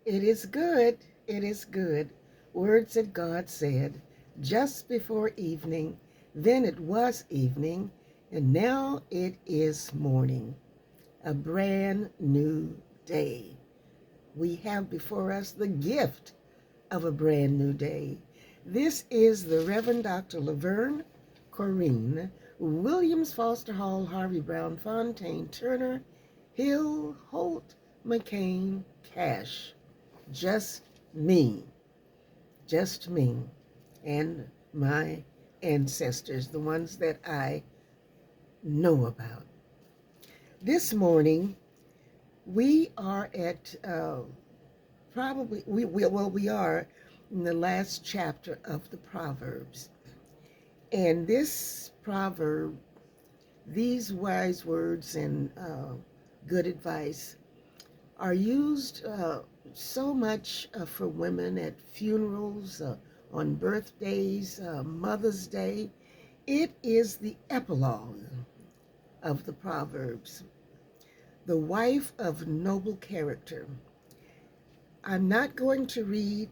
It is good, it is good. Words that God said just before evening. Then it was evening, and now it is morning. A brand new day. We have before us the gift of a brand new day. This is the Reverend Dr. Laverne Corrine Williams Foster Hall Harvey Brown Fontaine Turner Hill Holt McCain Cash. Just me, just me, and my ancestors, the ones that I know about. This morning, we are at we are in the last chapter of the Proverbs. And this proverb, these wise words and good advice are used so much for women at funerals, on birthdays, Mother's Day. It is the epilogue of the Proverbs, the wife of noble character. I'm not going to read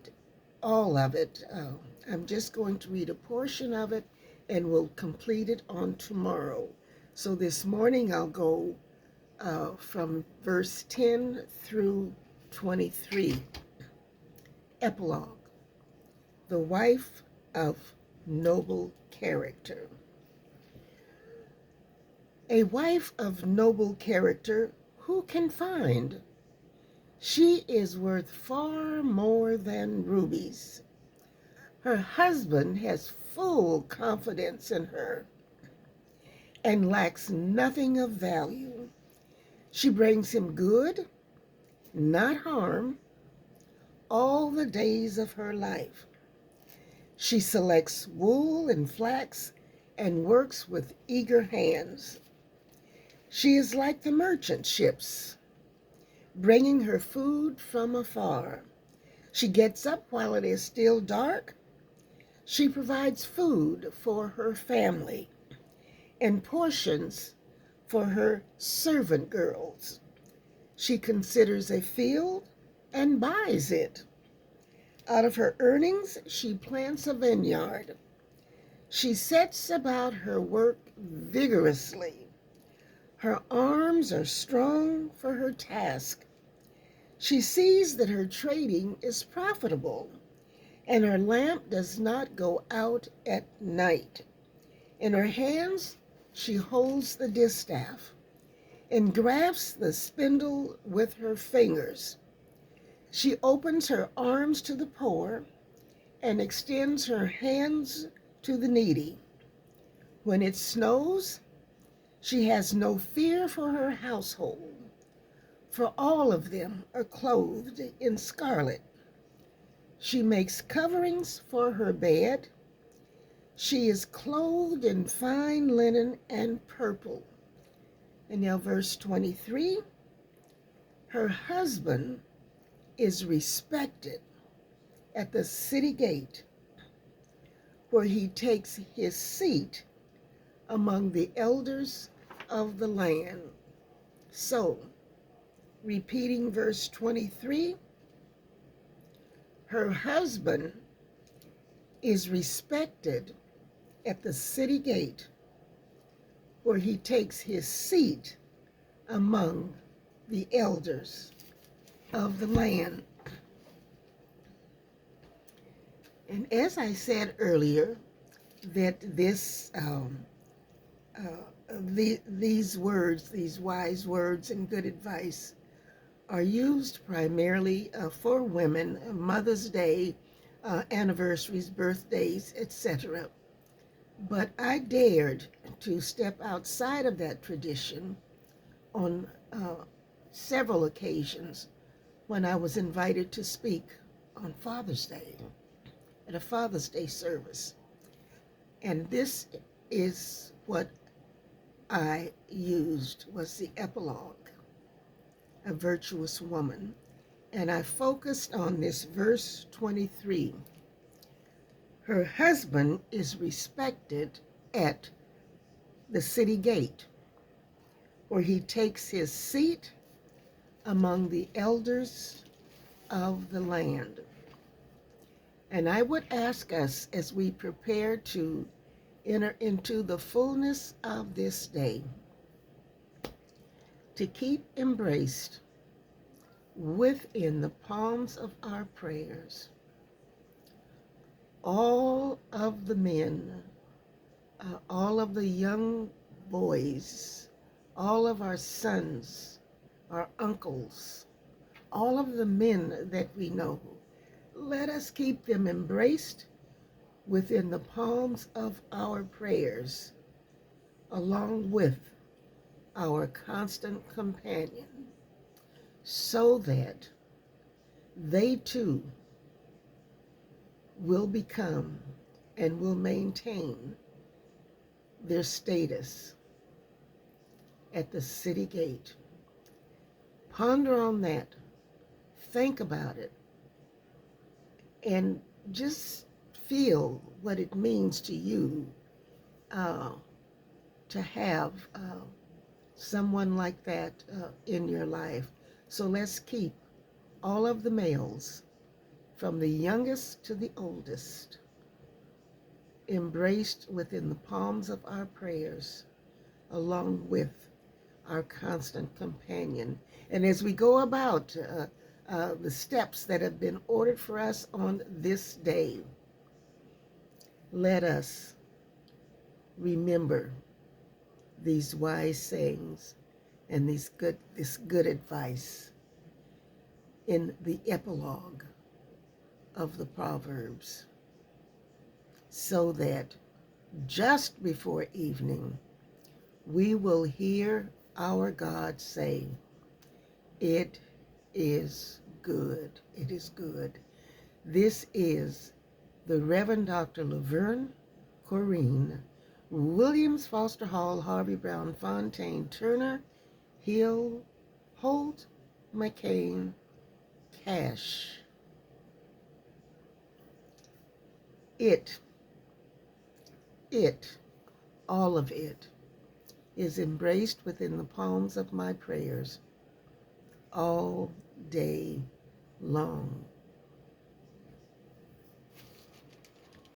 all of it. I'm just going to read a portion of it and we'll complete it on tomorrow. So this morning I'll go from verse 10 through 23. Epilogue. The wife of noble character. A wife of noble character who can find? She is worth far more than rubies. Her husband has full confidence in her and lacks nothing of value. She brings him good, not harm, all the days of her life. She selects wool and flax and works with eager hands. She is like the merchant ships, bringing her food from afar. She gets up while it is still dark. She provides food for her family and portions for her servant girls. She considers a field and buys it. Out of her earnings, she plants a vineyard. She sets about her work vigorously. Her arms are strong for her task. She sees that her trading is profitable, and her lamp does not go out at night. In her hands, she holds the distaff and grasps the spindle with her fingers. She opens her arms to the poor and extends her hands to the needy. When it snows, she has no fear for her household, for all of them are clothed in scarlet. She makes coverings for her bed. She is clothed in fine linen and purple. And now verse 23, her husband is respected at the city gate, where he takes his seat among the elders of the land. So, repeating verse 23, her husband is respected at the city gate, where he takes his seat among the elders of the land. And as I said earlier, that these words, these wise words and good advice, are used primarily for women, Mother's Day, anniversaries, birthdays, etc. But I dared to step outside of that tradition on several occasions when I was invited to speak on Father's Day, at a Father's Day service. And this is what I used, was the epilogue, a virtuous woman. And I focused on this verse 23. Her husband is respected at the city gate, where he takes his seat among the elders of the land. And I would ask us as we prepare to enter into the fullness of this day to keep embraced within the palms of our prayers all of the men, all of the young boys, all of our sons, our uncles, all of the men that we know. Let us keep them embraced within the palms of our prayers, along with our constant companion, so that they too will become and will maintain their status at the city gate. Ponder on that. Think about it. And just feel what it means to you uh, to have someone like that in your life. So let's keep all of the males, from the youngest to the oldest, embraced within the palms of our prayers, along with our constant companion. And as we go about the steps that have been ordered for us on this day, let us remember these wise sayings and this good advice in the epilogue of the Proverbs, so that just before evening we will hear our God say, "It is good. It is good." This is the Reverend Dr. Laverne Corrine Williams Foster Hall Harvey Brown Fontaine Turner Hill Holt McCain Cash. It, all of it, is embraced within the palms of my prayers all day long.